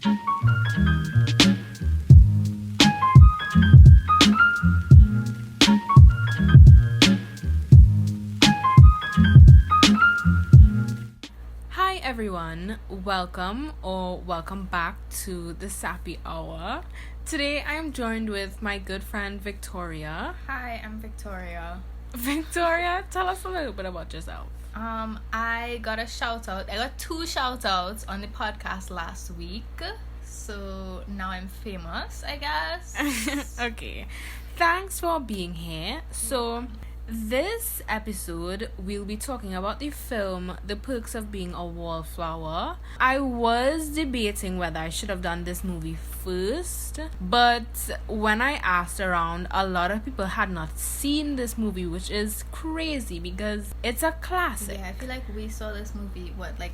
Hi everyone, welcome back to the Sappy Hour. Today I am joined with my good friend Victoria. Hi, I'm Victoria. Victoria, tell us a little bit about yourself. I got a shout out. I got 2 shout outs on the podcast last week. So now I'm famous, I guess. Okay. Thanks for being here. So this episode we'll be talking about the film The Perks of Being a Wallflower. I was debating whether I should have done this movie first, but when I asked around, a lot of people had not seen this movie, which is crazy because it's a classic. Yeah, I feel like we saw this movie like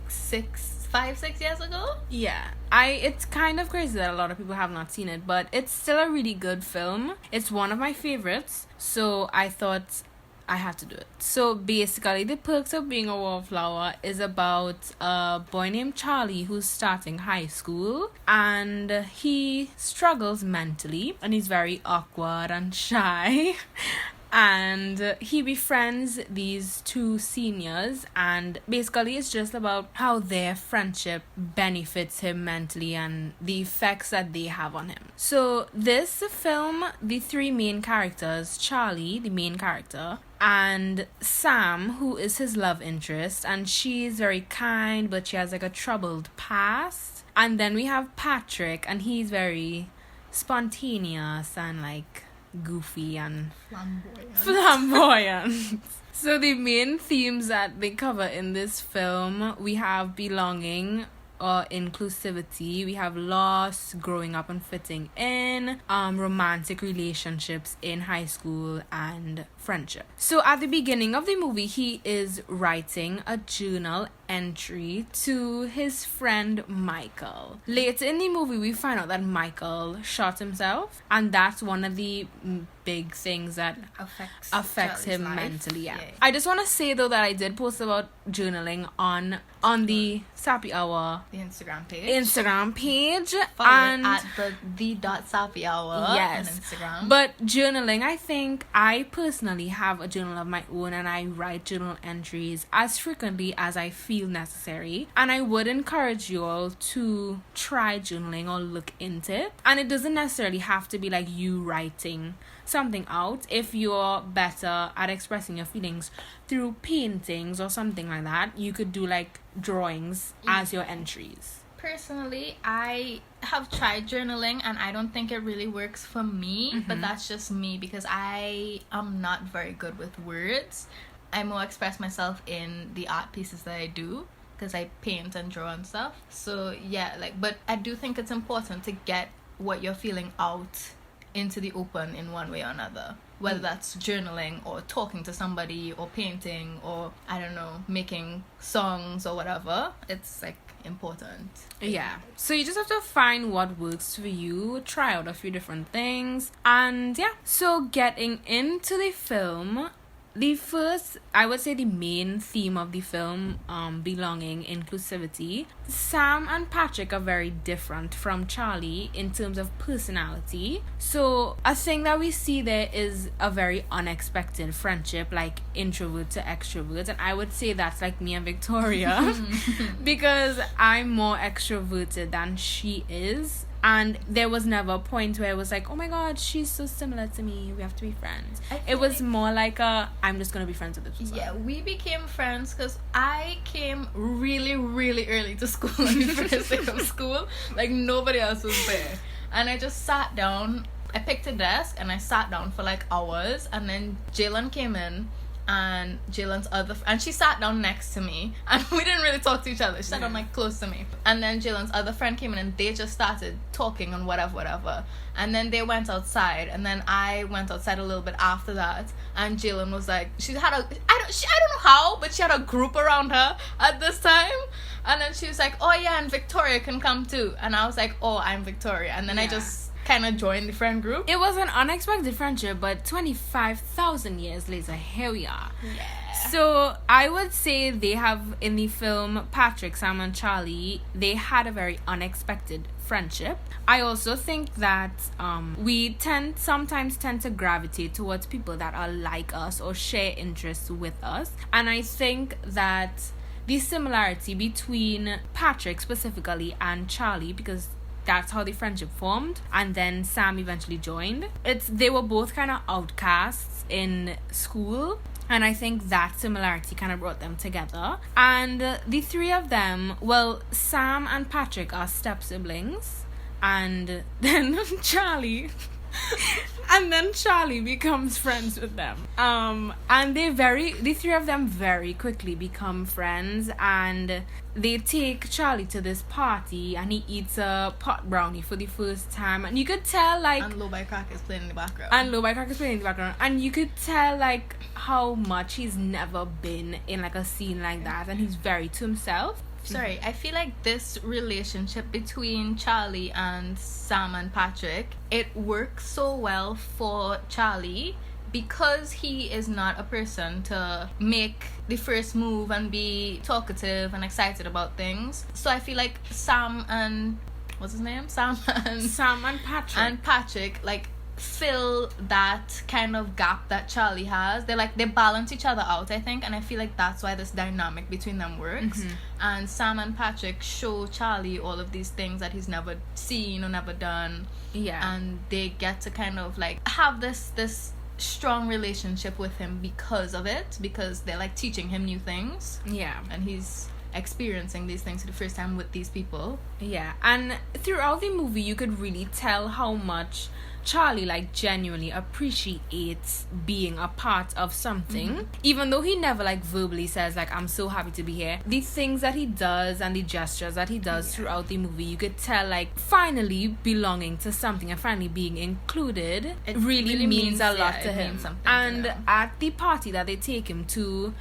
5-6 years ago. Yeah, it's kind of crazy that a lot of people have not seen it, but it's still a really good film. It's one of my favorites, so I thought I had to do it. So basically, The Perks of Being a Wallflower is about a boy named Charlie who's starting high school, and he struggles mentally, and he's very awkward and shy. And he befriends these 2 seniors, and basically it's just about how their friendship benefits him mentally and the effects that they have on him. So this film, the 3 main characters, Charlie, the main character, and Sam, who is his love interest, and she's very kind but she has like a troubled past. And then we have Patrick, and he's very spontaneous and like goofy and flamboyant. So the main themes that they cover in this film, we have belonging or inclusivity, we have loss, growing up and fitting in, romantic relationships in high school, and friendship. So at the beginning of the movie, he is writing a journal entry to his friend Michael. Later in the movie, we find out that Michael shot himself, and that's one of the big things that affects him mentally. Yeah. I just want to say though that I did post about journaling on the Sappy Hour The Instagram page. Follow and at the Sappy Hour. Yes. On Instagram. But journaling, I think I personally have a journal of my own, and I write journal entries as frequently as I feel necessary, and I would encourage you all to try journaling or look into it. And it doesn't necessarily have to be like you writing something out. If you're better at expressing your feelings through paintings or something like that, you could do like drawings as your entries. Personally, I have tried journaling and I don't think it really works for me, but that's just me because I am not very good with words. I more express myself in the art pieces that I do because I paint and draw and stuff. So yeah, but I do think it's important to get what you're feeling out into the open in one way or another, whether that's journaling or talking to somebody or painting or I don't know, making songs or whatever. It's like important. Yeah, so you just have to find what works for you, try out a few different things, and yeah. So getting into the film, I would say the main theme of the film, belonging, inclusivity. Sam and Patrick are very different from Charlie in terms of personality. So a thing that we see there is a very unexpected friendship, like introvert to extrovert. And I would say that's like me and Victoria because I'm more extroverted than she is. And there was never a point where it was like, oh my god, she's so similar to me, we have to be friends. It was more like I'm just gonna be friends with this person. Yeah, we became friends because I came really, really early to school on the first day of school. Like nobody else was there. And I just sat down, I picked a desk and I sat down for like hours, and then Jalen came in and Jalen's and she sat down next to me, and we didn't really talk to each other. She sat down like close to me, and then Jalen's other friend came in and they just started talking and whatever, and then they went outside, and then I went outside a little bit after that, and Jalen was like, I don't know how, but she had a group around her at this time, and then she was like, oh yeah, and Victoria can come too, and I was like, oh, I'm Victoria, and then I just kind of join the friend group. It was an unexpected friendship, but 25,000 years later, here we are. Yeah. So I would say they have, in the film Patrick, Sam and Charlie, they had a very unexpected friendship. I also think that we sometimes tend to gravitate towards people that are like us or share interests with us. And I think that the similarity between Patrick specifically and Charlie, because that's how the friendship formed, and then Sam eventually joined. They were both kind of outcasts in school, and I think that similarity kind of brought them together. And the three of them, well, Sam and Patrick are step siblings, and then Charlie becomes friends with them. And the three of them very quickly become friends, and they take Charlie to this party, and he eats a pot brownie for the first time, and you could tell like, and Low by Crack is playing in the background. And you could tell like how much he's never been in like a scene like that, and he's very to himself. Sorry, I feel like this relationship between Charlie and Sam and Patrick, it works so well for Charlie because he is not a person to make the first move and be talkative and excited about things. So I feel like Sam and Patrick like fill that kind of gap that Charlie has. They balance each other out, I think, and I feel like that's why this dynamic between them works. And Sam and Patrick show Charlie all of these things that he's never seen or never done. Yeah. And they get to kind of like have this strong relationship with him because of it, because they're like teaching him new things. Yeah. And he's experiencing these things for the first time with these people. Yeah. And throughout the movie you could really tell how much Charlie like genuinely appreciates being a part of something, even though he never like verbally says like I'm so happy to be here. The things that he does and the gestures that he does throughout the movie, you could tell like finally belonging to something and finally being included. It really means a lot to him. And at the party that they take him to,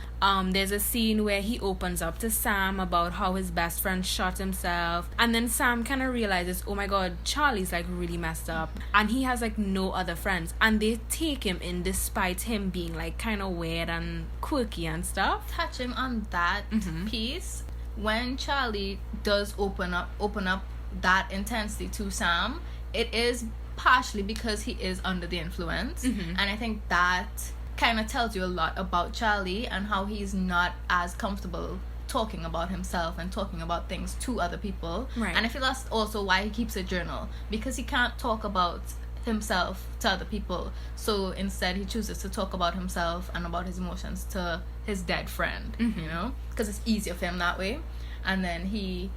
there's a scene where he opens up to Sam about how his best friend shot himself, and then Sam kind of realizes, oh my god, Charlie's like really messed up and he has like no other friends, and they take him in despite him being like kind of weird and quirky and stuff. Touching on that piece, when Charlie does open up that intensity to Sam, it is partially because he is under the influence, and I think that kind of tells you a lot about Charlie and how he's not as comfortable talking about himself and talking about things to other people. Right. And I feel that's also why he keeps a journal, because he can't talk about himself to other people, so instead he chooses to talk about himself and about his emotions to his dead friend, you know, because it's easier for him that way. And then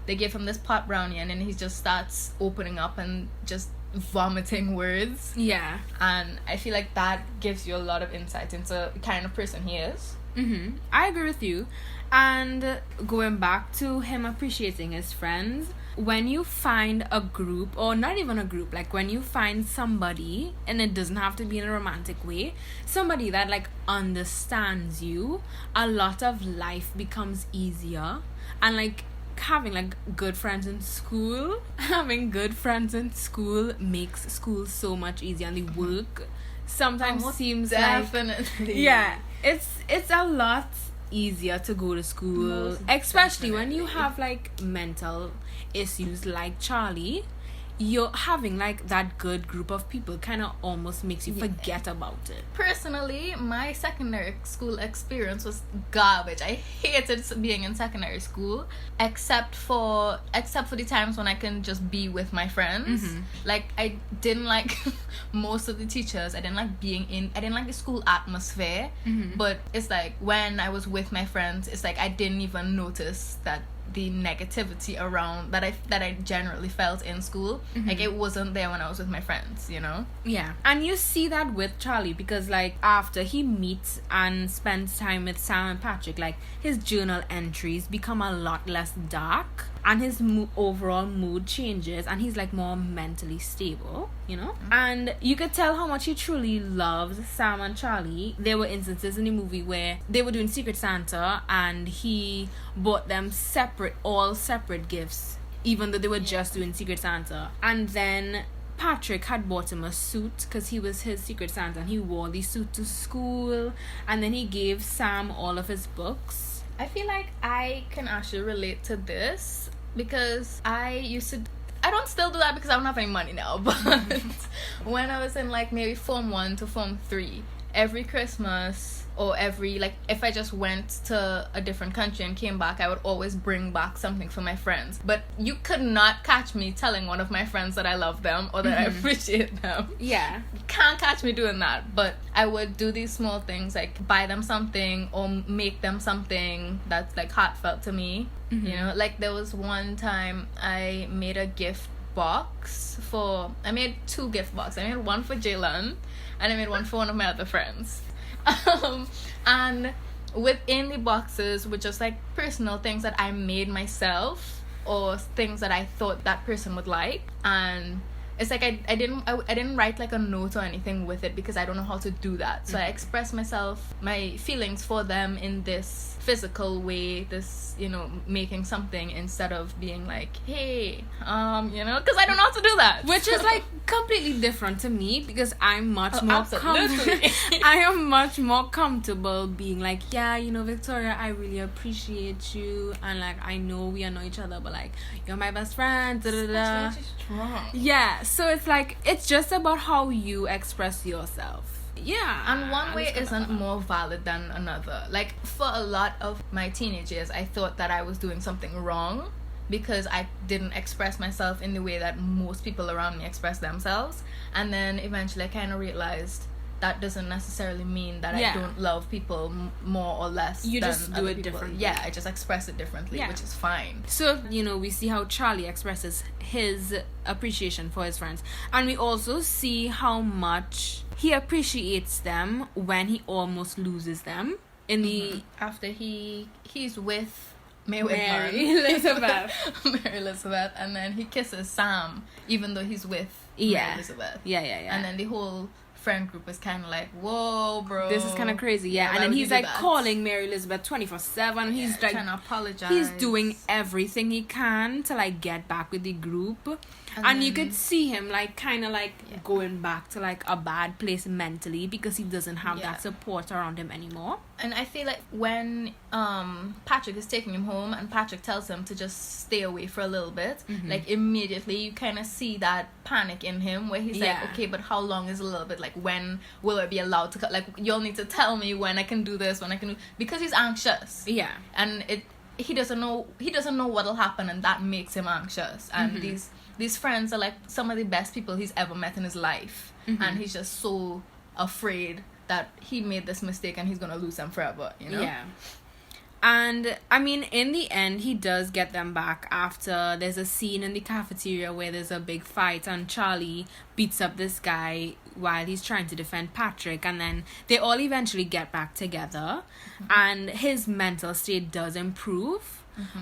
they give him this pot brownie, and then he just starts opening up and just vomiting words. Yeah. And I feel like that gives you a lot of insight into the kind of person he is. I agree with you. And going back to him appreciating his friends, when you find a group, or not even a group, like when you find somebody, and it doesn't have to be in a romantic way, somebody that like understands you, a lot of life becomes easier. And like having like good friends in school makes school so much easier, and the work sometimes seems definitely it's a lot easier to go to school, especially when you have like mental issues like Charlie. You're having like that good group of people kind of almost makes you forget about it. Personally, my secondary school experience was garbage. I hated being in secondary school, except for the times when I can just be with my friends. Like I didn't like most of the teachers. I didn't like the school atmosphere. But it's like when I was with my friends, it's like I didn't even notice that the negativity around that I generally felt in school, like it wasn't there when I was with my friends, you know. Yeah. And you see that with Charlie, because like after he meets and spends time with Sam and Patrick, like his journal entries become a lot less dark, and his overall mood changes, and he's like more mentally stable, you know. And you could tell how much he truly loves Sam and Charlie. There were instances in the movie where they were doing Secret Santa, and he bought them all separate gifts, even though they were just doing Secret Santa. And then Patrick had bought him a suit because he was his Secret Santa and he wore the suit to school, and then he gave Sam all of his books. I feel like I can actually relate to this because I don't still do that because I don't have any money now, but when I was in like maybe Form 1 to Form 3, every Christmas or every, like, if I just went to a different country and came back, I would always bring back something for my friends. But you could not catch me telling one of my friends that I love them or that I appreciate them. Yeah. You can't catch me doing that. But I would do these small things, like buy them something or make them something that's like heartfelt to me. You know, like there was one time I made a gift box I made 2 gift boxes. I made one for Jalen and I made one for one of my other friends. And within the boxes were just like personal things that I made myself or things that I thought that person would like. And it's like I didn't write like a note or anything with it because I don't know how to do that. So I expressed my feelings for them in this physical way, this, you know, making something instead of being like, hey, you know, because I don't know how to do that. Which is like completely different to me because I'm much more absolutely. I am much more comfortable being like, yeah, you know, Victoria, I really appreciate you, and like I know we know each other, but like you're my best friend. Da, da, da. Strong. Yeah, so it's like it's just about how you express yourself. Yeah. And one way isn't more valid than another. Like, for a lot of my teenage years, I thought that I was doing something wrong because I didn't express myself in the way that most people around me express themselves. And then eventually I kind of realized that doesn't necessarily mean that I don't love people more or less. You than just do other it people. differently. Yeah, I just express it differently, which is fine. So, you know, we see how Charlie expresses his appreciation for his friends. And we also see how much he appreciates them when he almost loses them. In the After he's with Mary Elizabeth. Mary Elizabeth, and then he kisses Sam even though he's with Mary Elizabeth. Yeah. And then the whole friend group is kind of like, whoa, bro, this is kind of crazy. And then he's like calling Mary Elizabeth 24/7. He's like trying to apologize. He's doing everything he can to like get back with the group, and you could see him like kind of like going back to like a bad place mentally because he doesn't have that support around him anymore. And I feel like when Patrick is taking him home and Patrick tells him to just stay away for a little bit, like immediately you kind of see that panic in him where he's like, okay, but how long is a little bit? Like, when will I be allowed to like, you'll need to tell me when I can do this, when I can do, because he's anxious. Yeah. And he doesn't know what'll happen, and that makes him anxious. And these friends are like some of the best people he's ever met in his life, and he's just so afraid that he made this mistake and he's gonna lose them forever, you know? Yeah. And I mean, in the end, he does get them back after there's a scene in the cafeteria where there's a big fight and Charlie beats up this guy while he's trying to defend Patrick, and then they all eventually get back together, and his mental state does improve.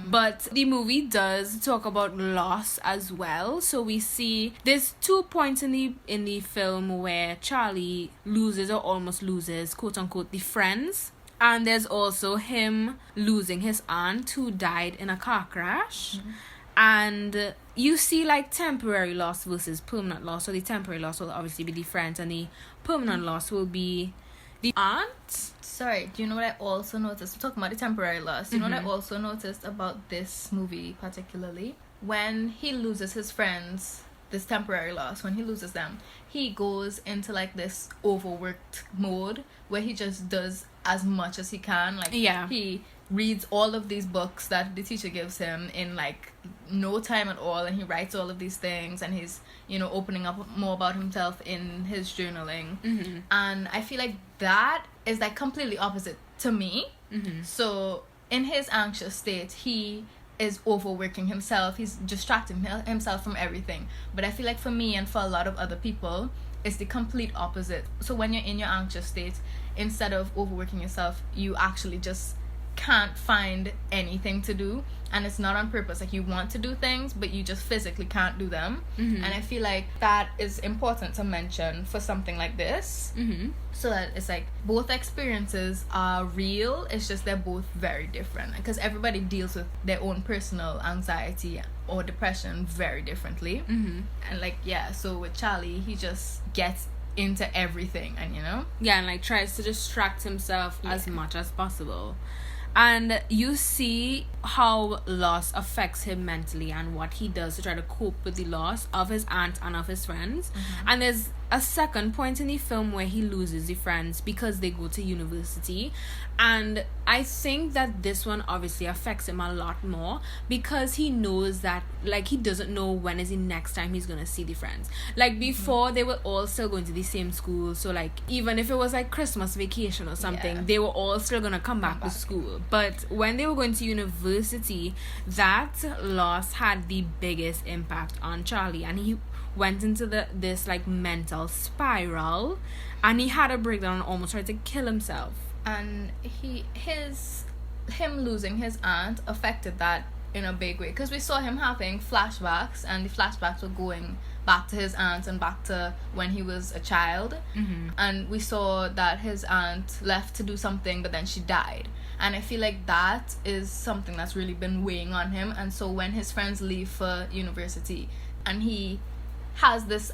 But the movie does talk about loss as well. So we see there's 2 points in the film where Charlie loses or almost loses, quote unquote, the friends. And there's also him losing his aunt who died in a car crash. And you see like temporary loss versus permanent loss. So the temporary loss will obviously be the friends, and the permanent loss will be the aunt. Sorry, do you know what I also noticed? We're talking about the temporary loss. You know what I also noticed about this movie particularly? When he loses his friends, this temporary loss, when he loses them, he goes into like this overworked mode where he just does as much as he can. Like, he reads all of these books that the teacher gives him in like no time at all, and he writes all of these things, and he's, you know, opening up more about himself in his journaling. And I feel like that is like completely opposite to me. So in his anxious state, he is overworking himself, he's distracting himself from everything. But I feel like for me and for a lot of other people, it's the complete opposite. So when you're in your anxious state, instead of overworking yourself, you actually just can't find anything to do, and it's not on purpose. Like, you want to do things, but you just physically can't do them. And I feel like that is important to mention for something like this, so that it's like both experiences are real. It's just they're both very different, because everybody deals with their own personal anxiety or depression very differently. And like, yeah, so with Charlie, he just gets into everything, and and like tries to distract himself as much as possible. And you see how loss affects him mentally and what he does to try to cope with the loss of his aunt and of his friends. And there's a second point in the film where he loses the friends because they go to university. And I think that this one obviously affects him a lot more, because he knows that, like, he doesn't know when is the next time he's gonna see the friends. Like, before, they were all still going to the same school, so like, even if it was like Christmas vacation or something, they were all still gonna come back to school. But when they were going to university, that loss had the biggest impact on Charlie, and he went into this like mental spiral, and he had a breakdown and almost tried to kill himself. And him losing his aunt affected that in a big way, because we saw him having flashbacks, and the flashbacks were going back to his aunt and back to when he was a child. And we saw that his aunt left to do something, but then she died. And I feel like that is something that's really been weighing on him. And so when his friends leave for university, and he has this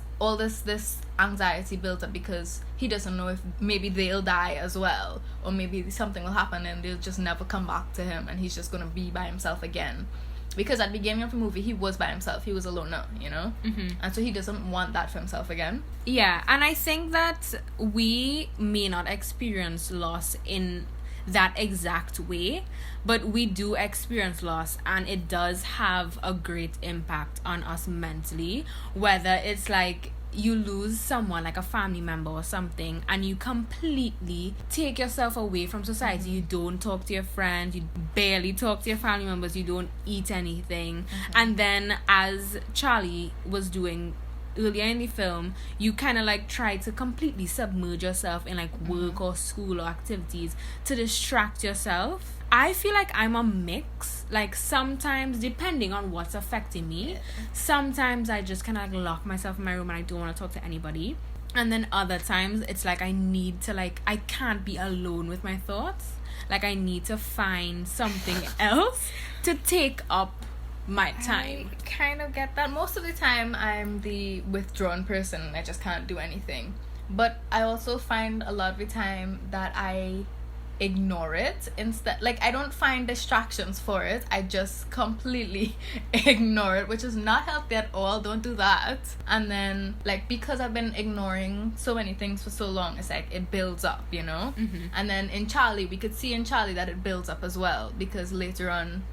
anxiety built up, because he doesn't know if maybe they'll die as well, or maybe something will happen and they'll just never come back to him, and he's just gonna be by himself again. Because at the beginning of the movie, he was by himself, he was a loner, and so he doesn't want that for himself again. And I think that we may not experience loss in that exact way, but we do experience loss, and it does have a great impact on us mentally, whether it's like you lose someone like a family member or something, and you completely take yourself away from society. You don't talk to your friends, you barely talk to your family members, you don't eat anything. And then, as Charlie was doing earlier in the film, you kind of like try to completely submerge yourself in like work or school or activities to distract yourself. I feel like I'm a mix. Like, sometimes, depending on what's affecting me, sometimes I just kind of like lock myself in my room and I don't want to talk to anybody. And then other times it's like I need to, like, I can't be alone with my thoughts. Like, I need to find something else to take up my time. I kind of get that. Most of the time I'm the withdrawn person, and I just can't do anything. But I also find a lot of the time that I ignore it instead. Like, I don't find distractions for it, I just completely ignore it, which is not healthy at all. Don't do that. And then, like, because I've been ignoring so many things for so long, it's like it builds up, And then in Charlie, we could see in Charlie that it builds up as well, because later on,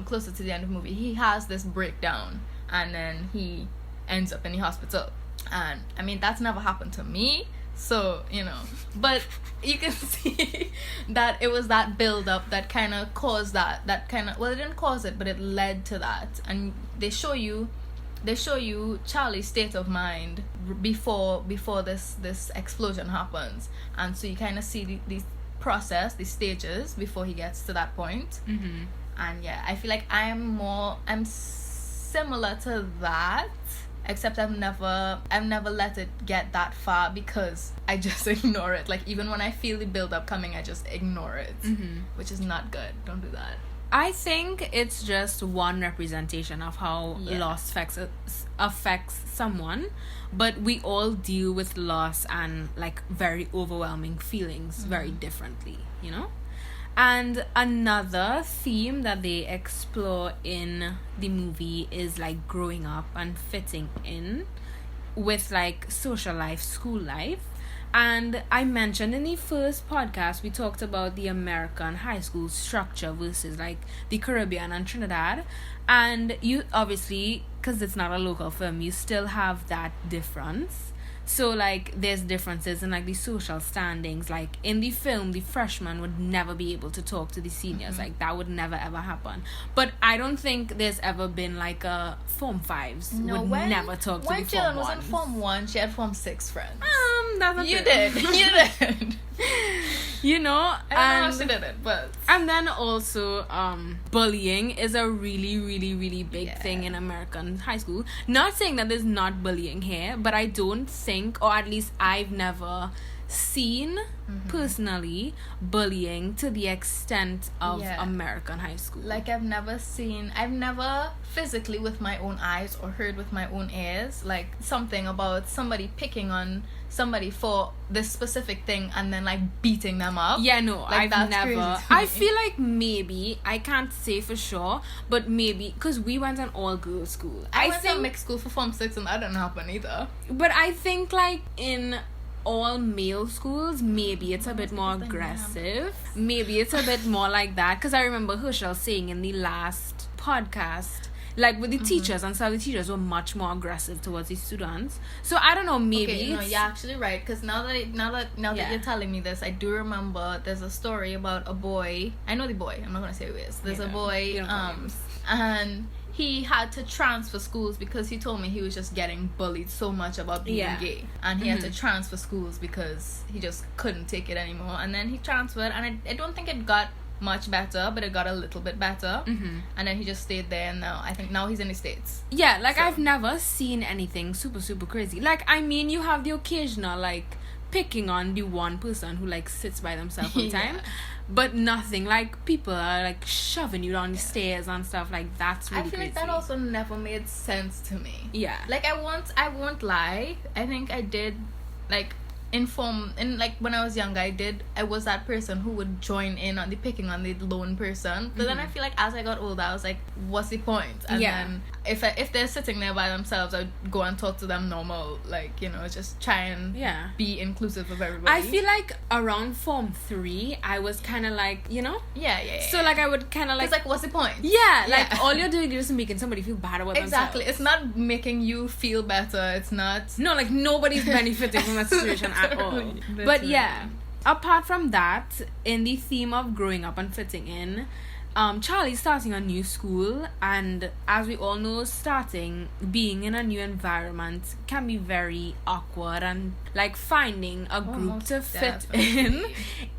closer to the end of the movie, he has this breakdown, and then he ends up in the hospital. And I mean, that's never happened to me, so but you can see that it was that build up that kind of caused that kind of, well, it didn't cause it, but it led to that. And they show you Charlie's state of mind before this explosion happens, and so you kind of see the process, the stages before he gets to that point. And yeah, I feel like I'm similar to that, except I've never let it get that far, because I just ignore it. Like, even when I feel the build up coming, I just ignore it, which is not good. Don't do that. I think it's just one representation of how loss affects someone, but we all deal with loss and like very overwhelming feelings very differently, And another theme that they explore in the movie is like growing up and fitting in with like social life, school life. And I mentioned in the first podcast, we talked about the American high school structure versus like the Caribbean and Trinidad. And you obviously, because it's not a local film, you still have that difference. So, like, there's differences in, like, the social standings. Like, in the film, the freshmen would never be able to talk to the seniors. Like, that would never, ever happen. But I don't think there's ever been, like, a Form 5s would never talk to the Form 1s. When Jillian was in Form 1, she had Form 6 friends. That's not You did. You know, I don't know how she did it, but and then also bullying is a really really really big Yeah. thing in American high school. Not saying that there's not bullying here, but I don't think, or at least I've never seen personally bullying to the extent of Yeah. American high school. like I've never physically with my own eyes or heard with my own ears like something about somebody picking on somebody for this specific thing and then like beating them up. Yeah, no, Like, I've that's never. crazy to I me. feel like maybe, I can't say for sure, but maybe because we went an all girls school. I went to a mixed school for Form 6 and that didn't happen either. But I think like in all male schools, maybe it's a bit more Something aggressive. Maybe it's a bit more like that. Because I remember Herschel saying in the last podcast, like with the teachers and stuff, the teachers were much more aggressive towards the students. So I don't know, maybe Okay, no, it's- you're actually right. Because now that Yeah. you're telling me this, I do remember there's a story about a boy. I know the boy. I'm not gonna say who he is. There's a Yeah, boy, you don't call names. and he had to transfer schools because he told me he was just getting bullied so much about being Yeah. gay, and he had to transfer schools because he just couldn't take it anymore. And then he transferred, and I don't think it got much better, but it got a little bit better. And then he just stayed there, and now I think now he's in the States. Yeah, like So- I've never seen anything super super crazy. Like I mean, you have the occasional like picking on the one person who like sits by themselves all the time, Yeah. but nothing like people are like shoving you down the stairs and stuff like that's really I feel crazy. like that also never made sense to me. Yeah. Like I won't lie. I think I did like like when I was younger, I was that person who would join in on the picking on the lone person. But then I feel like as I got older, I was like, what's the point? And Yeah. then if they're sitting there by themselves, I'd go and talk to them normal, like, you know, just try and Yeah. be inclusive of everybody. I feel like around Form 3, I was kind of like, you know? yeah. So, like, I would kind of it's like... like, what's the point? yeah, like, Yeah. all you're doing is just making somebody feel bad about Exactly. themselves. It's not making you feel better. It's not. No, like, nobody's benefiting from that situation at all. Literally. But, yeah, apart from that, in the theme of growing up and fitting in, Charlie's starting a new school, and as we all know, being in a new environment can be very awkward, and like finding a group most to fit definitely. in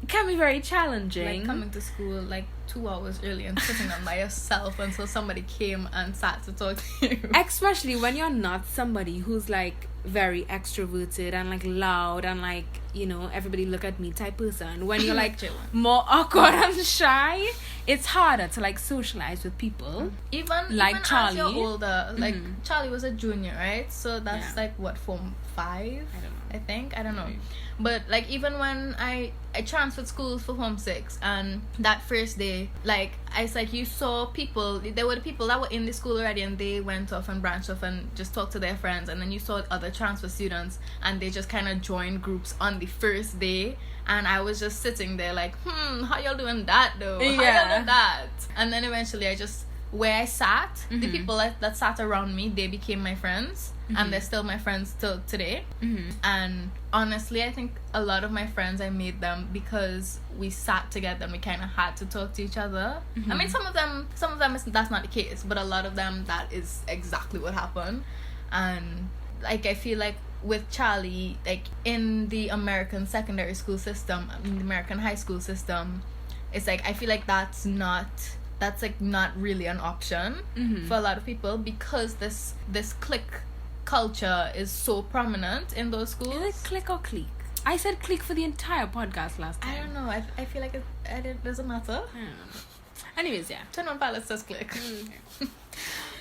can be very challenging. Like coming to school like 2 hours early and sitting on by yourself until somebody came and sat to talk to you. Especially when you're not somebody who's like very extroverted and like loud and like, you know, everybody look at me type person. When you're like Chilling. more awkward and shy, it's harder to like socialize with people. Even Like even Charlie. as you're older, like Mhm. Charlie was a junior, right? So that's Yeah. like what, Form 5? I don't know. I think. I don't know. Maybe. But like even when I transferred schools for Form 6, and that first day, like it's like you saw people, there were the people that were in the school already and they went off and branched off and just talked to their friends, and then you saw other transfer students and they just kind of joined groups on the first day, and I was just sitting there like, how y'all doing that though? How y'all Yeah. doing that? And then eventually where I sat, the Mhm. people that sat around me, they became my friends, and they're still my friends till today. Mm-hmm. And honestly, I think a lot of my friends, I made them because we sat together and we kind of had to talk to each other. I mean, some of them that's not the case, but a lot of them, that is exactly what happened. And like I feel like with Charlie, like in the American secondary school system, I mean the American high school system, it's like I feel like that's like not really an option for a lot of people, because this clique culture is so prominent in those schools. Is it click or clique? I said click for the entire podcast last time. I don't know. I feel like it doesn't matter. I don't know. Anyways, yeah. 21 Pilots says click.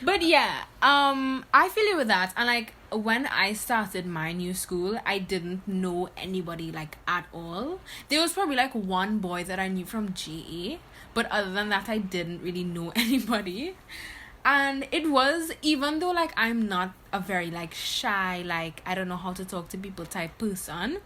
But yeah, I feel you with that. And like when I started my new school, I didn't know anybody like at all. There was probably like one boy that I knew from GA, but other than that, I didn't really know anybody. And it was, even though like I'm not a very like shy, like I don't know how to talk to people type person,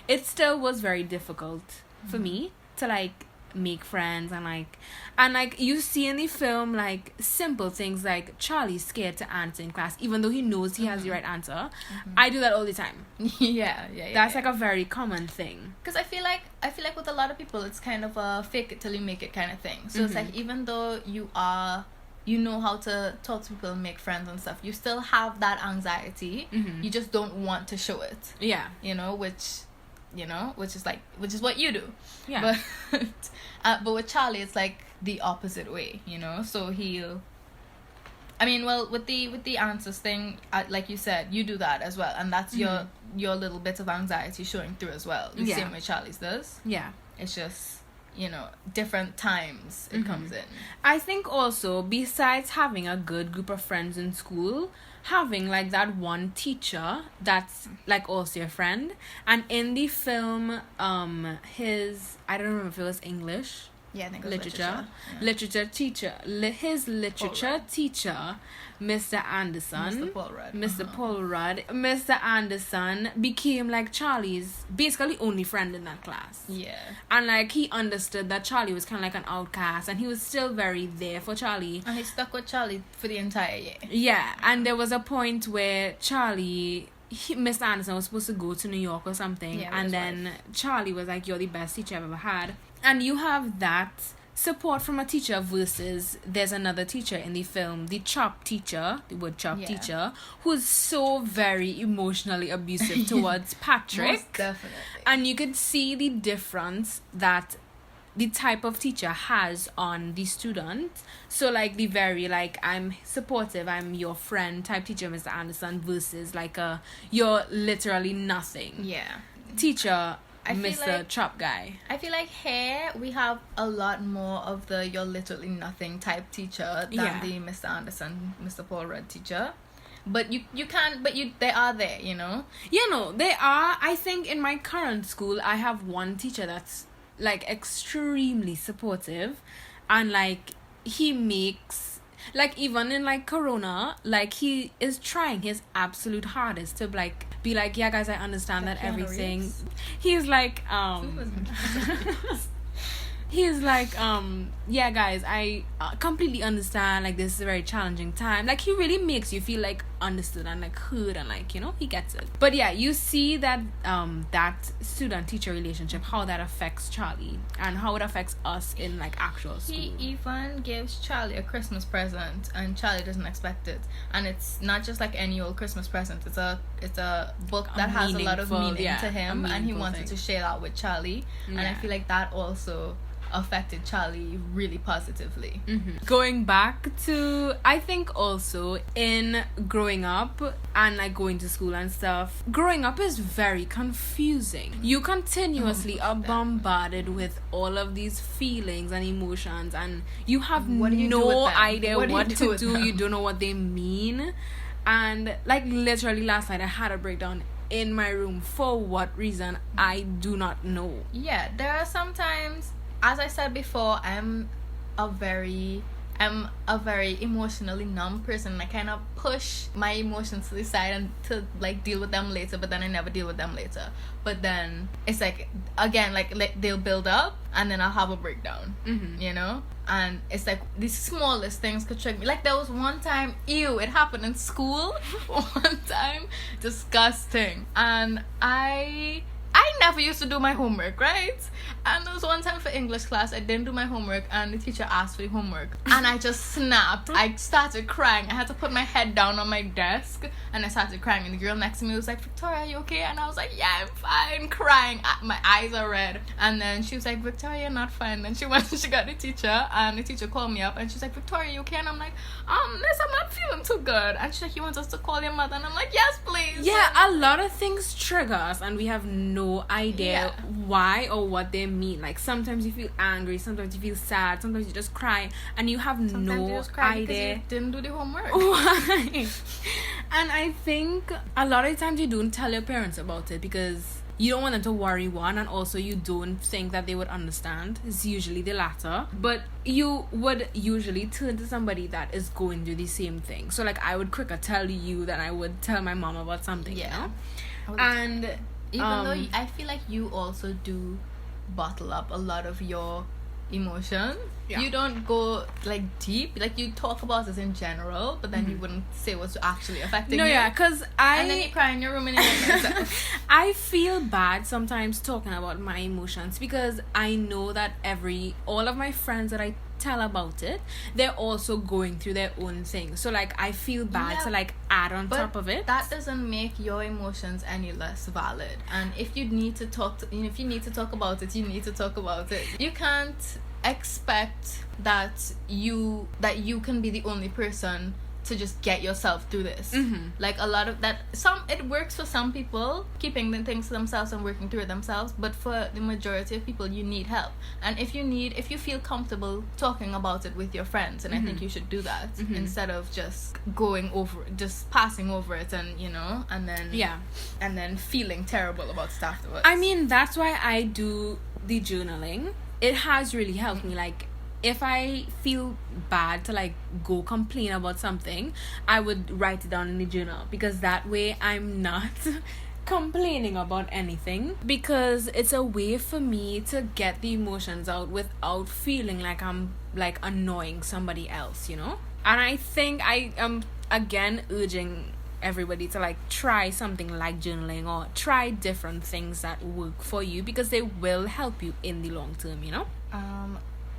it still was very difficult for me to like make friends, and like you see in the film like simple things like Charlie's scared to answer in class even though he knows he has the right answer. I do that all the time. yeah. That's like a very common thing. Because I feel like with a lot of people, it's kind of a fake it till you make it kind of thing. So it's like, even though you know how to talk to people and make friends and stuff, you still have that anxiety. You just don't want to show it. Yeah. You know, which you know, which is what you do. Yeah. But with Charlie, it's like the opposite way, you know. So with the answers thing, like you said, you do that as well, and that's your little bit of anxiety showing through as well. The same way Charlie's does. Yeah. It's just, you know, different times it comes in. I think also, besides having a good group of friends in school, having like that one teacher that's like also your friend. And in the film, I don't remember if it was English. Yeah, I think it was literature. Yeah. Literature teacher. His literature teacher, Mr. Anderson. Mr. Paul Rudd. Mr. Anderson became like Charlie's basically only friend in that class. Yeah. And like he understood that Charlie was kind of like an outcast, and he was still very there for Charlie. And he stuck with Charlie for the entire year. Yeah, and there was a point where Mr. Anderson was supposed to go to New York or something, and then Charlie was like, "You're the best teacher I've ever had." And you have that support from a teacher versus there's another teacher in the film, the wood chop teacher, who's so very emotionally abusive towards Patrick. Most definitely. And you could see the difference that the type of teacher has on the student. So like the very like, I'm supportive, I'm your friend type teacher, Mr. Anderson, versus like you're literally nothing teacher, Mr. Like, Chop guy. I feel like here we have a lot more of the you're literally nothing type teacher than the Mr. Anderson, Mr. Paul Rudd teacher. But they are there, you know? Yeah, no, they are. I think in my current school, I have one teacher that's like extremely supportive, and like he makes, like even in like Corona, like he is trying his absolute hardest to like be like, yeah guys, I understand that everything. He's like he's like yeah guys, I completely understand, like this is a very challenging time. Like he really makes you feel like understood and like heard, and like, you know, he gets it. But yeah, you see that that student teacher relationship, how that affects Charlie and how it affects us in like actual school. He even gives Charlie a Christmas present and Charlie doesn't expect it, and it's not just like any old Christmas present. It's a book that has a lot of meaning to him, and he wanted to share that with Charlie. And I feel like that also affected Charlie really positively. Going back to, I think also in growing up and like going to school and stuff, growing up is very confusing. You continuously are bombarded with all of these feelings and emotions, and you have no idea what to do. You don't know what they mean. And like literally last night I had a breakdown in my room. For what reason, I do not know. Yeah, there are sometimes, as I said before, I'm a very emotionally numb person. I kind of push my emotions to the side and to like deal with them later, but then I never deal with them later. But then it's like, again, like they'll build up and then I'll have a breakdown, you know? And it's like these smallest things could trigger me. Like there was one time, it happened in school. One time, disgusting. And I never used to do my homework, right? And there was one time for English class, I didn't do my homework, and the teacher asked for the homework. And I just snapped. I started crying. I had to put my head down on my desk, and I started crying. And the girl next to me was like, Victoria, are you okay? And I was like, yeah, I'm fine, crying. My eyes are red. And then she was like, Victoria, you're not fine. Then she went and she got the teacher, and the teacher called me up, and she's like, Victoria, you okay? And I'm like, miss, I'm not feeling too good. And she's like, you want us to call your mother? And I'm like, yes, please. Yeah, a lot of things trigger us, and we have no idea why or what they mean. Like sometimes you feel angry, sometimes you feel sad, sometimes you just cry, and you have no idea. You didn't do the homework. Why? And I think a lot of times you don't tell your parents about it because you don't want them to worry, one, and also you don't think that they would understand. It's usually the latter. But you would usually turn to somebody that is going through the same thing. So like I would quicker tell you than I would tell my mom about something, you know? And even though I feel like you also do bottle up a lot of your emotion. You don't go like deep, like you talk about this in general, but then you wouldn't say what's actually affecting you. Because and then you cry in your room and yourself. I feel bad sometimes talking about my emotions because I know that all of my friends that I tell about it, they're also going through their own thing. So like I feel bad to like add on but top of it. That doesn't make your emotions any less valid. And if you need to talk about it, you need to talk about it. You can't expect that you can be the only person to just get yourself through this. Like a lot of that, it works for some people, keeping the things to themselves and working through it themselves, but for the majority of people you need help. And if you feel comfortable talking about it with your friends, and I think you should do that instead of just passing over it, and and then feeling terrible about stuff afterwards. I mean, that's why I do the journaling. It has really helped me. Like if I feel bad to like go complain about something, I would write it down in the journal, because that way I'm not complaining about anything, because it's a way for me to get the emotions out without feeling like I'm like annoying somebody else, you know? And I think I am again urging everybody to like try something like journaling, or try different things that work for you, because they will help you in the long term, you know?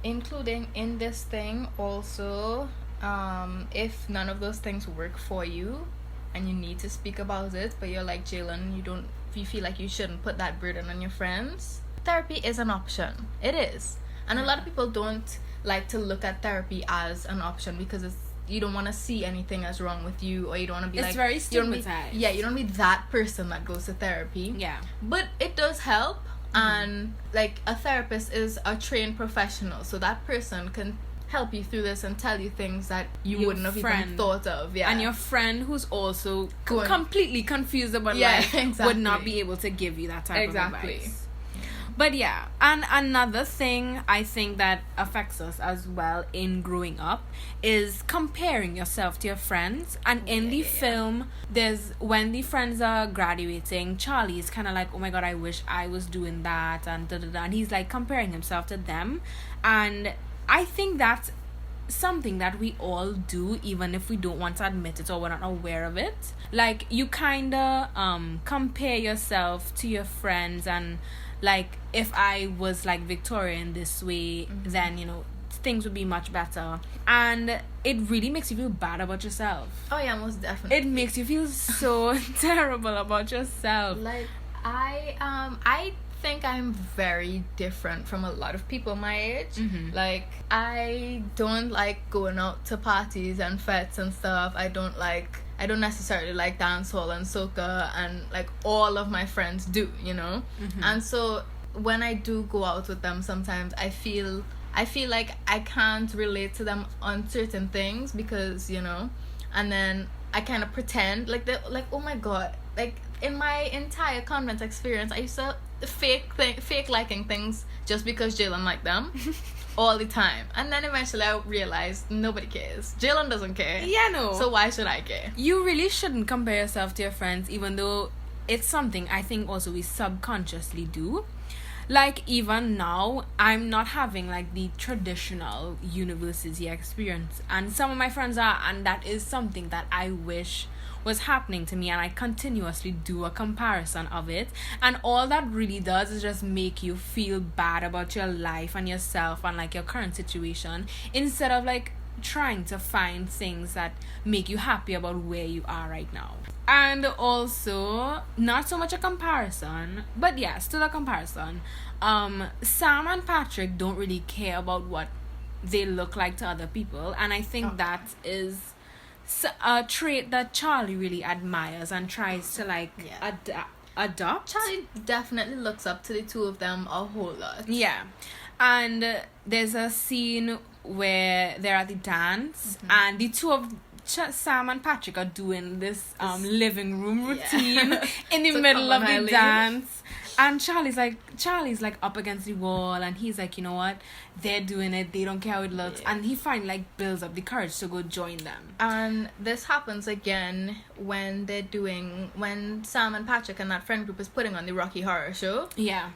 Including in this thing also, if none of those things work for you and you need to speak about it, but you're like Jalen, you feel like you shouldn't put that burden on your friends, therapy is an option. It is. And a lot of people don't like to look at therapy as an option, because you don't want to see anything as wrong with you, or you don't want to be it's very stigmatized. You don't want to be that person that goes to therapy. Yeah. But it does help. And like a therapist is a trained professional, so that person can help you through this and tell you things that you wouldn't have even thought of. Yeah. And your friend who's also completely confused about life would not be able to give you that type of advice. But yeah, and another thing I think that affects us as well in growing up is comparing yourself to your friends. And in the film, there's when the friends are graduating, Charlie's kind of like, oh my god, I wish I was doing that, and and he's like comparing himself to them. And I think that's something that we all do, even if we don't want to admit it or we're not aware of it. Like you kind of compare yourself to your friends, and like if I was like Victoria in this way, then you know things would be much better. And it really makes you feel bad about yourself. Oh yeah, most definitely. It makes you feel so terrible about yourself. Like I think I'm very different from a lot of people my age. Like I don't like going out to parties and fetes and stuff. I don't necessarily like dancehall and soca, and like all of my friends do, you know. And so when I do go out with them, sometimes I feel like I can't relate to them on certain things, because you know, and then I kind of pretend like oh my god, like in my entire convent experience, I used to fake liking things just because Jalen liked them. All the time. And then eventually I realized nobody cares. Jalen doesn't care. Yeah, no. So why should I care? You really shouldn't compare yourself to your friends, even though it's something I think also we subconsciously do. Like even now, I'm not having like the traditional university experience, and some of my friends are, and that is something that I wish was happening to me, and I continuously do a comparison of it, and all that really does is just make you feel bad about your life and yourself and like your current situation, instead of like trying to find things that make you happy about where you are right now. And also, not so much a comparison, but yeah, still a comparison. Sam and Patrick don't really care about what they look like to other people, and I think that is a trait that Charlie really admires and tries to like adopt. Charlie definitely looks up to the two of them a whole lot. Yeah. And there's a scene where they're at the dance, and the two of Sam and Patrick are doing this living room routine in the middle of the dance. And Charlie's like up against the wall, and he's like, you know what, they're doing it, they don't care how it looks, and he finally like builds up the courage to go join them. And this happens again when Sam and Patrick and that friend group is putting on the Rocky Horror Show. Yeah.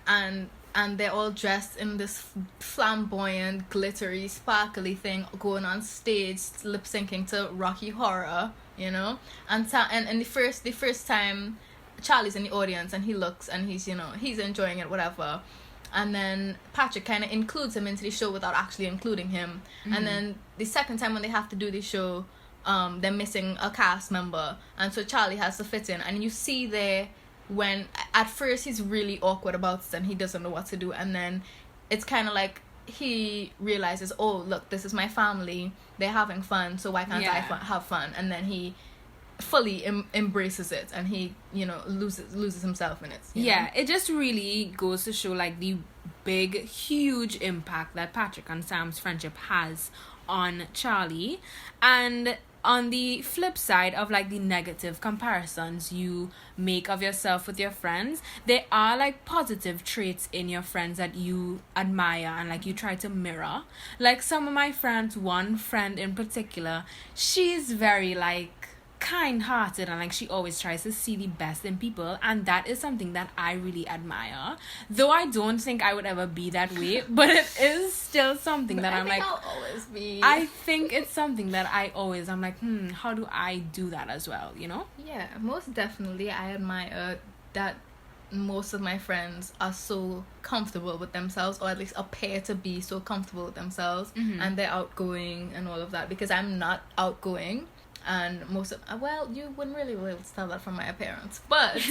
And they're all dressed in this flamboyant, glittery, sparkly thing, going on stage, lip syncing to Rocky Horror, you know. And the first time Charlie's in the audience, and he looks, and he's, you know, he's enjoying it, whatever. and then Patrick kind of includes him into the show without actually including him. And then the second time when they have to do the show, they're missing a cast member, and so Charlie has to fit in. And you see there when at first he's really awkward about it and he doesn't know what to do, and then it's kind of like he realizes, oh look, this is my family, they're having fun, so why can't I have fun? And then he fully embraces it, and he, you know, loses himself in it. Yeah, it just really goes to show like the big, huge impact that Patrick and Sam's friendship has on Charlie. And on the flip side of like the negative comparisons you make of yourself with your friends, there are like positive traits in your friends that you admire and like you try to mirror. Like some of my friends, one friend in particular, she's very like kind-hearted and like she always tries to see the best in people, and that is something that I really admire, though I don't think I would ever be that way, but it is still something that I'm like, I'll always be. I think it's something that I'm like, how do I do that as well, you know? Yeah, most definitely. I admire that most of my friends are so comfortable with themselves, or at least appear to be so comfortable with themselves, and they're outgoing and all of that, because I'm not outgoing. And most of, well, you wouldn't really be able to tell that from my appearance, but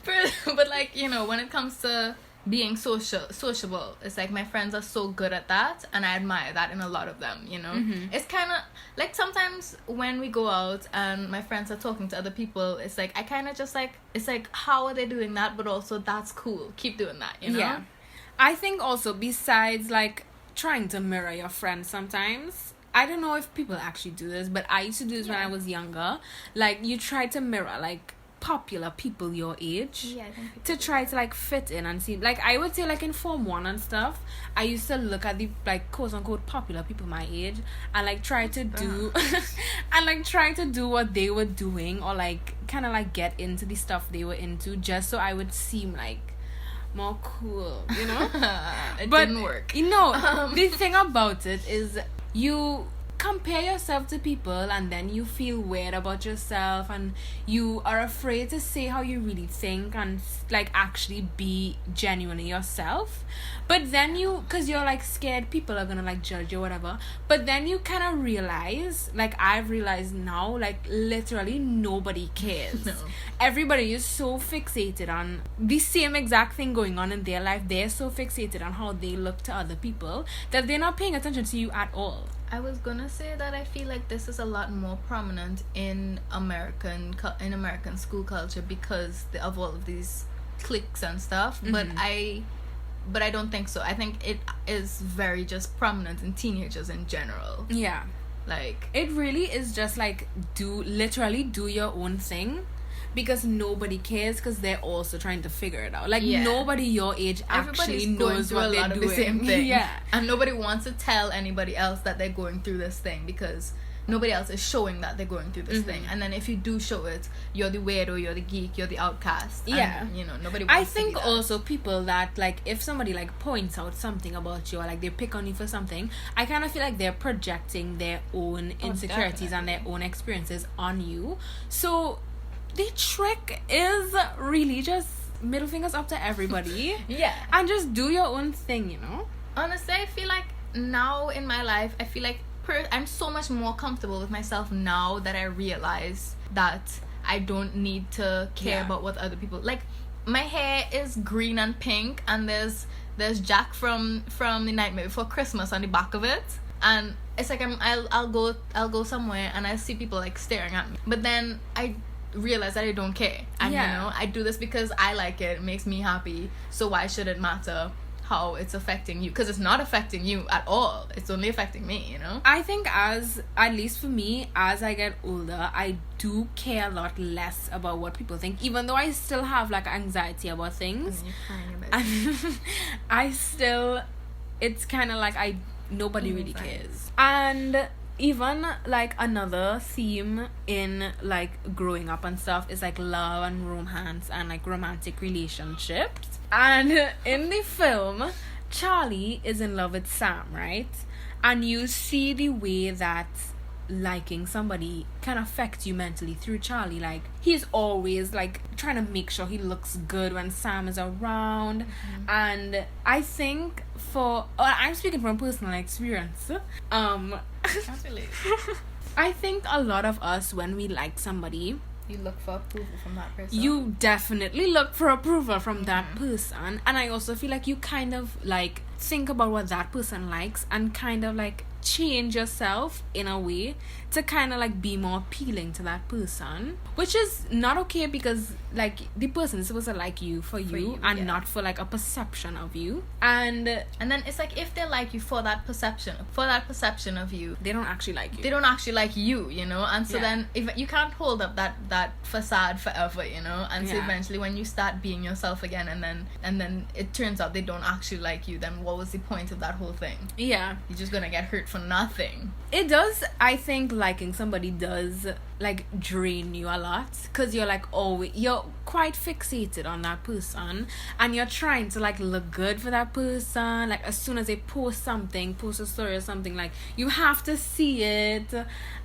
but like, you know, when it comes to being sociable, it's like my friends are so good at that, and I admire that in a lot of them, you know. It's kind of like sometimes when we go out and my friends are talking to other people, it's like I kind of just like, it's like, how are they doing that? But also, that's cool, keep doing that, you know. Yeah, I think also, besides like trying to mirror your friends sometimes, I don't know if people actually do this, but I used to do this when I was younger. Like, you try to mirror, like, popular people your age. Yeah, I think to try to, like, fit in and see. Like, I would say, like, in Form 1 and stuff, I used to look at the, like, quote-unquote popular people my age and, like, try to do... and, like, try to do what they were doing, or, like, kind of, like, get into the stuff they were into, just so I would seem, like, more cool, you know? It didn't work. You know, the thing about it is... you compare yourself to people, and then you feel weird about yourself, and you are afraid to say how you really think and like actually be genuinely yourself. But then because you're like scared people are gonna like judge you or whatever, but then you kind of realize, like I've realized now, like literally nobody cares. No. Everybody is so fixated on the same exact thing going on in their life. They're so fixated on how they look to other people that they're not paying attention to you at all. I was gonna say that I feel like this is a lot more prominent in American school culture because of all of these cliques and stuff. But I don't think so. I think it is very just prominent in teenagers in general. Yeah, like it really is just like literally do your own thing, because nobody cares, because they're also trying to figure it out. Like nobody your age actually knows what they're doing. The same thing. Yeah, and nobody wants to tell anybody else that they're going through this thing, because nobody else is showing that they're going through this thing. And then if you do show it, you're the weirdo, you're the geek, you're the outcast. Yeah, and, you know, nobody wants I to think be that. also people that like, if somebody like points out something about you, or like they pick on you for something, I kind of feel like they're projecting their own insecurities and their own experiences on you. So the trick is really just middle fingers up to everybody. Yeah. And just do your own thing, you know? Honestly, I feel like now in my life, I feel like I'm so much more comfortable with myself now that I realize that I don't need to care about what other people... Like, my hair is green and pink, and there's Jack from The Nightmare Before Christmas on the back of it. And it's like I'll go somewhere and I see people like staring at me. But then I realize that I don't care, and you know, I do this because I like it makes me happy, so why should it matter how it's affecting you? Because it's not affecting you at all, it's only affecting me, you know. I think at least for me, as I get older, I do care a lot less about what people think, even though I still have like anxiety about things. You're crying about it. I still, it's kind of like nobody really cares. And even like another theme in like growing up and stuff is like love and romance and like romantic relationships. And in the film, Charlie is in love with Sam, right? And you see the way that liking somebody can affect you mentally through Charlie. Like, he's always like trying to make sure he looks good when Sam is around. And I think I'm speaking from personal experience. Can't relate. I think a lot of us, when we like somebody, You look for approval from that person. you definitely look for approval from that person. And I also feel like you kind of like think about what that person likes and kind of like change yourself in a way to kind of like be more appealing to that person, which is not okay, because like the person is supposed to like you for you and yeah. not for like a perception of you. And then it's like, if they like you for that perception of you, they don't actually like you. they don't actually like you, you know. And so Yeah. then if you can't hold up that facade forever, you know. And so Yeah. eventually when you start being yourself again, and then it turns out they don't actually like you, then what was the point of that whole thing? Yeah, You're just gonna get hurt for nothing. it does. I think liking somebody does like drain you a lot, because you're like you're quite fixated on that person, and you're trying to like look good for that person. Like, as soon as they post a story or something, like you have to see it,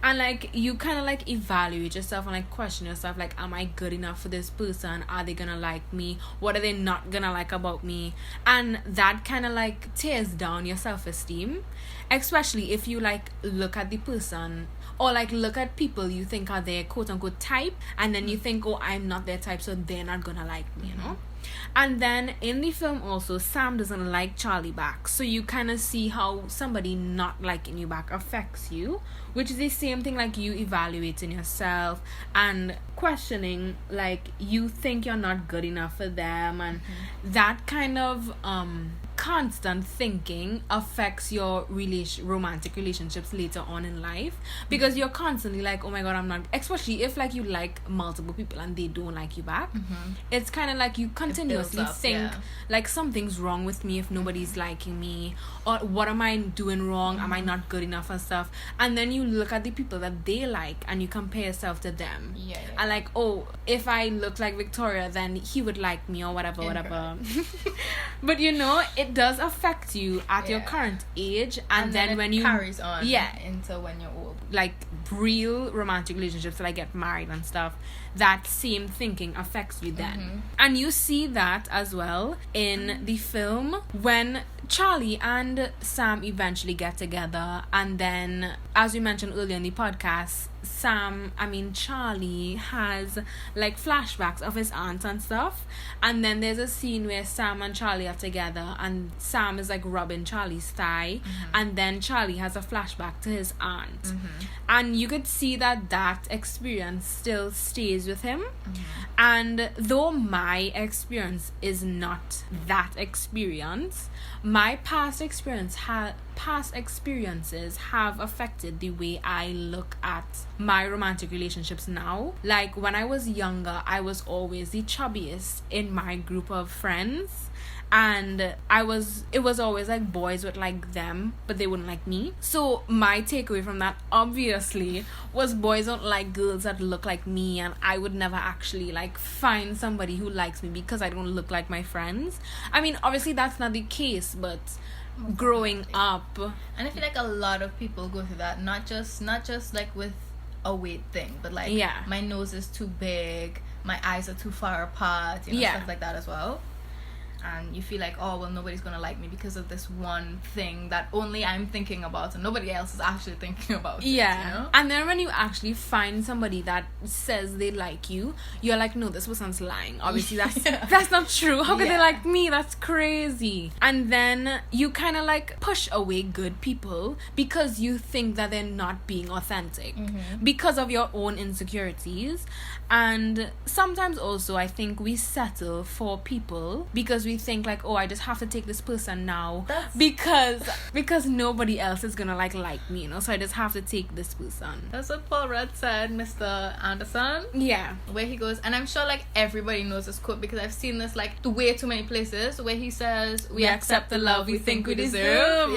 and like you kind of like evaluate yourself and like question yourself, like, am I good enough for this person? Are they gonna like me? What are they not gonna like about me? And that kind of like tears down your self-esteem, especially if you like look at the person, or like look at people you think are their quote-unquote type, and then you think, oh, I'm not their type, so they're not gonna like me, you know. And then in the film also, Sam doesn't like Charlie back, so you kind of see how somebody not liking you back affects you, which is the same thing like you evaluating yourself and questioning, like, you think you're not good enough for them, and that kind of constant thinking affects your romantic relationships later on in life, because you're constantly like, oh my god, I'm not, especially if like you like multiple people and they don't like you back. It's kind of like you continuously think like, something's wrong with me if nobody's liking me, or what am I doing wrong? Am I not good enough and stuff? And then you look at the people that they like and you compare yourself to them, and like, oh, if I look like Victoria, then he would like me, or whatever. But you know, it does affect you at your current age, and then when you carries on into when you're old. Like real romantic relationships, like get married and stuff, that same thinking affects you then. And you see that as well in the film when Charlie and Sam eventually get together, and then, as we mentioned earlier in the podcast, Charlie has like flashbacks of his aunt and stuff, and then there's a scene where Sam and Charlie are together and Sam is like rubbing Charlie's thigh, and then Charlie has a flashback to his aunt, and you could see that experience still stays with him. And though my experience is not that experience, my past experiences have affected the way I look at my romantic relationships now. Like, when I was younger, I was always the chubbiest in my group of friends, and it was always like boys would like them but they wouldn't like me. So my takeaway from that obviously was boys don't like girls that look like me, and I would never actually like find somebody who likes me because I don't look like my friends. I mean, obviously that's not the case, but growing up, and I feel like a lot of people go through that, not just like with a weight thing, but like, my nose is too big, my eyes are too far apart, you know, stuff like that as well. And you feel like, oh, well, nobody's gonna like me because of this one thing that only I'm thinking about and nobody else is actually thinking about. You know? And then when you actually find somebody that says they like you, you're like, no, this person's lying. Obviously that's not true. How could they like me? That's crazy. And then you kind of like push away good people because you think that they're not being authentic because of your own insecurities. And sometimes also I think we settle for people because we think like, oh, I just have to take this person now because nobody else is gonna like me, you know, so I just have to take this person. That's what Paul Rudd said, Mr. Anderson. Where he goes, and I'm sure like everybody knows this quote because I've seen this like way too many places, where he says, we accept the love we think we deserve.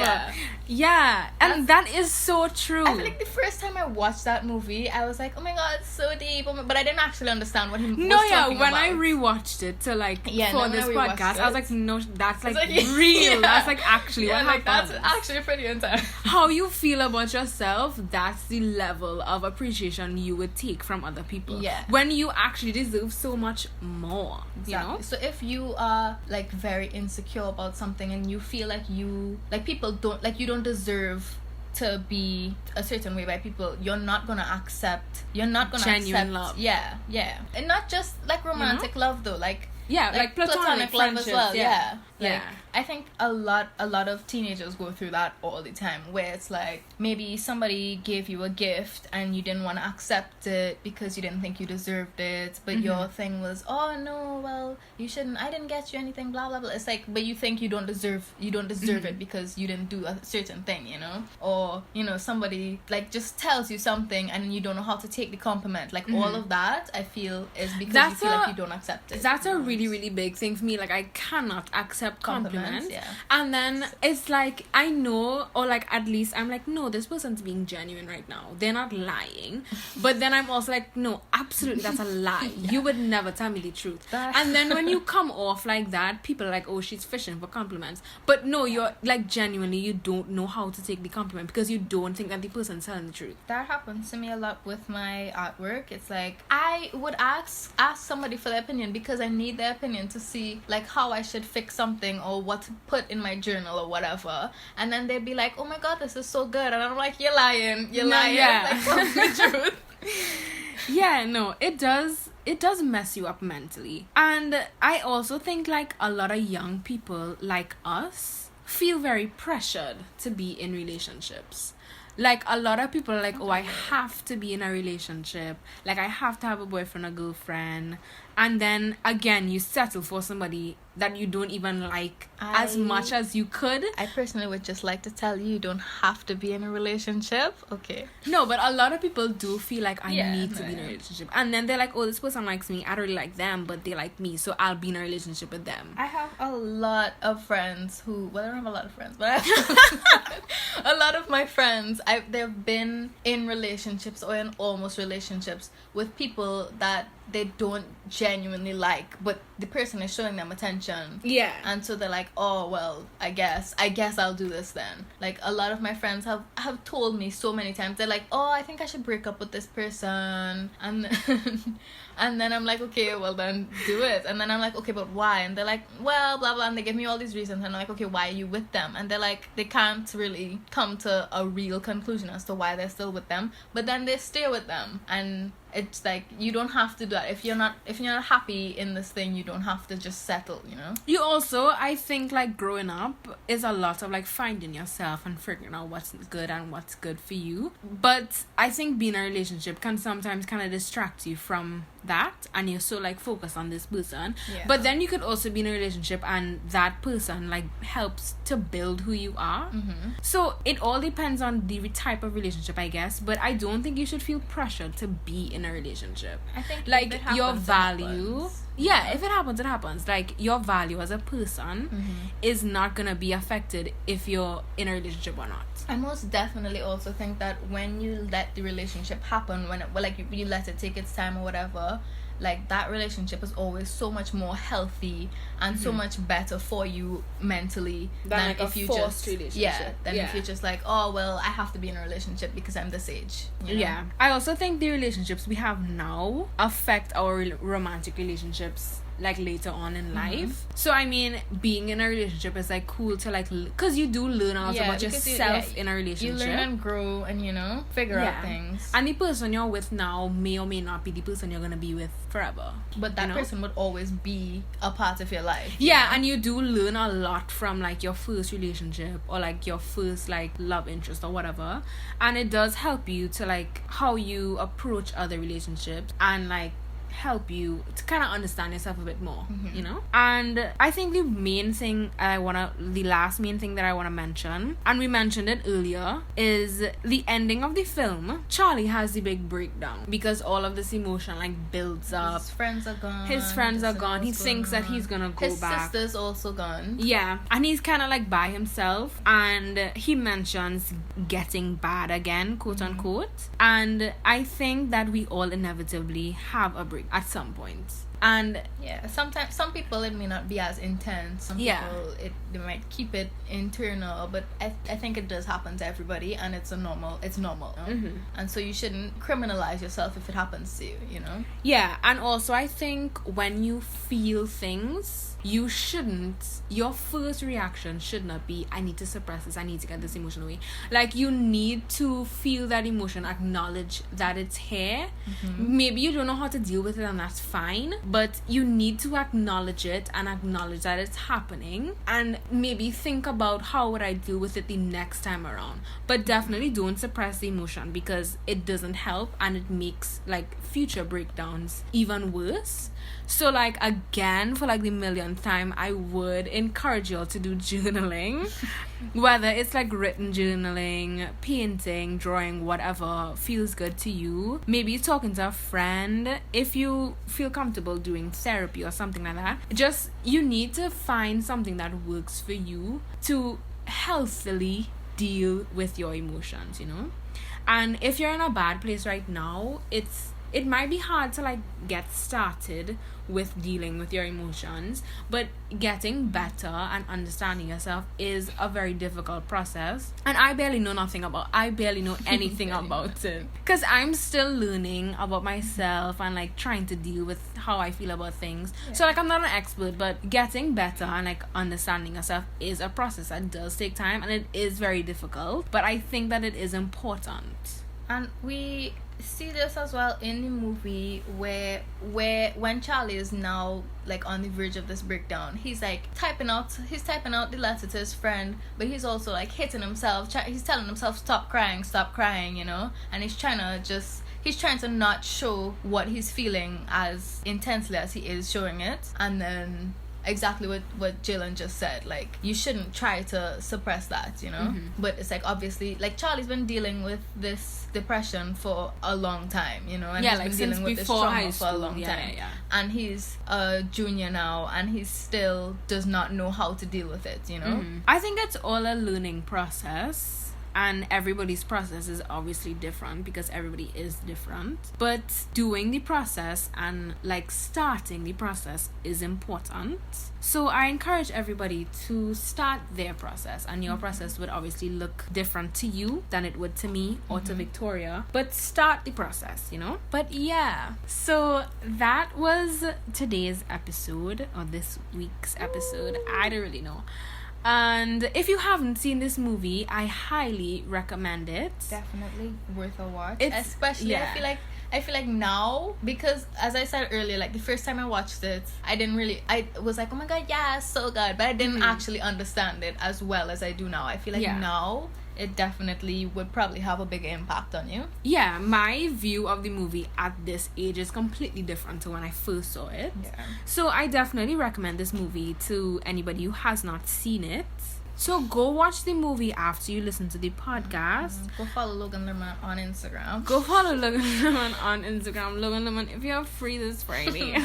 And that is so true. I feel like the first time I watched that movie, I was like, oh my god, it's so deep, but I didn't actually understand what he was talking about. When I rewatched it to like for this podcast, I was like, no, that's like, like, real. yeah. That's like actually what like happens. that's actually pretty intense. How you feel about yourself, that's the level of appreciation you would take from other people. Yeah. When you actually deserve so much more. You know? So if you are like very insecure about something and you feel like people don't like, you don't deserve to be a certain way by people, you're not gonna accept Genuine love. Yeah, and not just like romantic love though, like platonic love as well. Yeah. I think a lot of teenagers go through that all the time, where it's like maybe somebody gave you a gift and you didn't want to accept it because you didn't think you deserved it, but your thing was, oh no, well, you shouldn't, I didn't get you anything, blah blah blah. It's like, but you think you don't deserve it because you didn't do a certain thing, you know? Or, you know, somebody like just tells you something and you don't know how to take the compliment. Like all of that, I feel, is because you feel like you don't accept it. That's a really, really big thing for me. Like, I cannot accept compliments. Yeah. And then it's like, I know, or like at least I'm like, no, this person's being genuine right now, they're not lying. But then I'm also like, no, absolutely, that's a lie. You would never tell me the truth. And then when you come off like that, people are like, oh, she's fishing for compliments. But no, you're like, genuinely, you don't know how to take the compliment because you don't think that the person's telling the truth. That happens to me a lot with my artwork. It's like, I would ask somebody for their opinion because I need their opinion to see like how I should fix something or what to put in my journal or whatever, and then they'd be like, oh my god, this is so good, and I'm like, you're lying, yeah. like, tell me the truth. Yeah, no, it does mess you up mentally. And I also think like a lot of young people like us feel very pressured to be in relationships. Like, a lot of people are like, oh, I have to be in a relationship. Like, I have to have a boyfriend or girlfriend. And then, again, you settle for somebody that you don't even like as much as you could. I personally would just like to tell you don't have to be in a relationship. Okay. No, but a lot of people do feel like I need to be in a relationship. And then they're like, oh, this person likes me. I don't really like them, but they like me. So I'll be in a relationship with them. I have a lot of friends who... Well, I don't have a lot of friends, but I have a lot of my friends, they've been in relationships or in almost relationships with people that they don't genuinely like, but the person is showing them attention. Yeah. And so they're like, oh, well, I guess I'll do this then. Like, a lot of my friends have told me so many times, they're like, oh, I think I should break up with this person. And and then I'm like, okay, well then do it. And then I'm like, okay, but why? And they're like, well, blah blah, and they give me all these reasons, and I'm like, okay, why are you with them? And they're like, they can't really come to a real conclusion as to why they're still with them, but then they stay with them. And it's like, you don't have to do that. If you're not happy in this thing, you don't have to just settle, you know? You also, I think, like, growing up is a lot of like finding yourself and figuring out what's good and what's good for you. But I think being in a relationship can sometimes kind of distract you from that, and you're so like focused on this person. Yeah. But then you could also be in a relationship and that person like helps to build who you are. So it all depends on the type of relationship, I guess. But I don't think you should feel pressured to be in a relationship. I think like, if it happens, your it value happens. Yeah, if it happens, it happens. Like, your value as a person is not gonna be affected if you're in a relationship or not. I most definitely also think that when you let the relationship happen, you let it take its time or whatever, like, that relationship is always so much more healthy and so much better for you mentally than like if a you forced just relationship. if you're just like, oh well, I have to be in a relationship because I'm this age, you know? Yeah, I also think the relationships we have now affect our romantic relationships like later on in life. So I mean, being in a relationship is like cool to like, because you do learn a lot about yourself in a relationship. You learn and grow and, you know, figure out things. And the person you're with now may or may not be the person you're gonna be with forever, but that person would always be a part of your life. Yeah, and you do learn a lot from like your first relationship or like your first like love interest or whatever, and it does help you to like how you approach other relationships and like help you to kind of understand yourself a bit more, you know? And I think the last main thing that I want to mention, and we mentioned it earlier, is the ending of the film. Charlie has the big breakdown because all of this emotion like builds up. His friends are gone. He thinks that he's gonna go back. His sister's also gone. Yeah, and he's kind of like by himself, and he mentions getting bad again, quote unquote. And I think that we all inevitably have a breakdown. break at some point. And yeah, sometimes some people it may not be as intense. Some people they might keep it internal, but I think it does happen to everybody, and it's normal. You know? And so you shouldn't criminalize yourself if it happens to you. You know. Yeah, and also I think when you feel things, you shouldn't. Your first reaction should not be, I need to suppress this. I need to get this emotion away. Like, you need to feel that emotion, acknowledge that it's here. Maybe you don't know how to deal with it, and that's fine. But you need to acknowledge it and acknowledge that it's happening, and maybe think about how would I deal with it the next time around. But definitely don't suppress the emotion, because it doesn't help, and it makes like future breakdowns even worse. So like, again, for like the millionth time, I would encourage y'all to do journaling. Whether it's like written journaling, painting, drawing, whatever feels good to you. Maybe talking to a friend if you feel comfortable doing therapy or something like that. Just, you need to find something that works for you to healthily deal with your emotions, you know? And if you're in a bad place right now, it might be hard to like get started with dealing with your emotions, but getting better and understanding yourself is a very difficult process, and I barely know anything about it, because I'm still learning about myself and like trying to deal with how I feel about things. So like, I'm not an expert, but getting better and like understanding yourself is a process that does take time, and it is very difficult, but I think that it is important. And we see this as well in the movie where when Charlie is now like on the verge of this breakdown, he's like typing out the letter to his friend, but he's also like hitting himself. He's telling himself stop crying, you know, and he's trying to not show what he's feeling as intensely as he is showing it. And then exactly what Jalen just said, like, you shouldn't try to suppress that, you know. But it's like, obviously, like, Charlie's been dealing with this depression for a long time, you know, and he's like been since dealing with this before trauma high school, for a long time. And he's a junior now, and he still does not know how to deal with it, you know. I think it's all a learning process. And everybody's process is obviously different, because everybody is different. But doing the process and like starting the process is important. So I encourage everybody to start their process. And your process would obviously look different to you than it would to me or to Victoria. But start the process, you know? But yeah. So that was today's episode, or this week's episode. I don't really know. And if you haven't seen this movie, I highly recommend it. Definitely worth a watch. Especially, I feel like now, because as I said earlier, like the first time I watched it, I was like, oh my god, yeah, it's so good, but I didn't actually understand it as well as I do now. I feel like now it definitely would probably have a bigger impact on you. Yeah, my view of the movie at this age is completely different to when I first saw it. So I definitely recommend this movie to anybody who has not seen it. So go watch the movie after you listen to the podcast. Go follow Logan Lerman on Instagram. Logan Lerman, if you're free this Friday.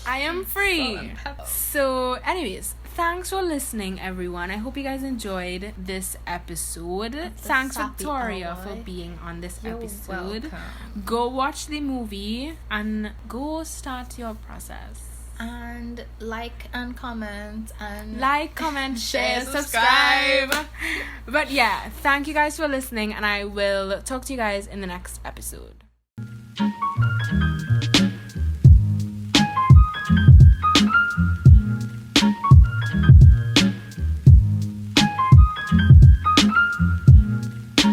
I am free. So anyways, thanks for listening, everyone. I hope you guys enjoyed this episode. Thanks, Victoria, for being on this episode. Welcome. Go watch the movie and go start your process. And like, comment, share, subscribe. But yeah, thank you guys for listening, and I will talk to you guys in the next episode.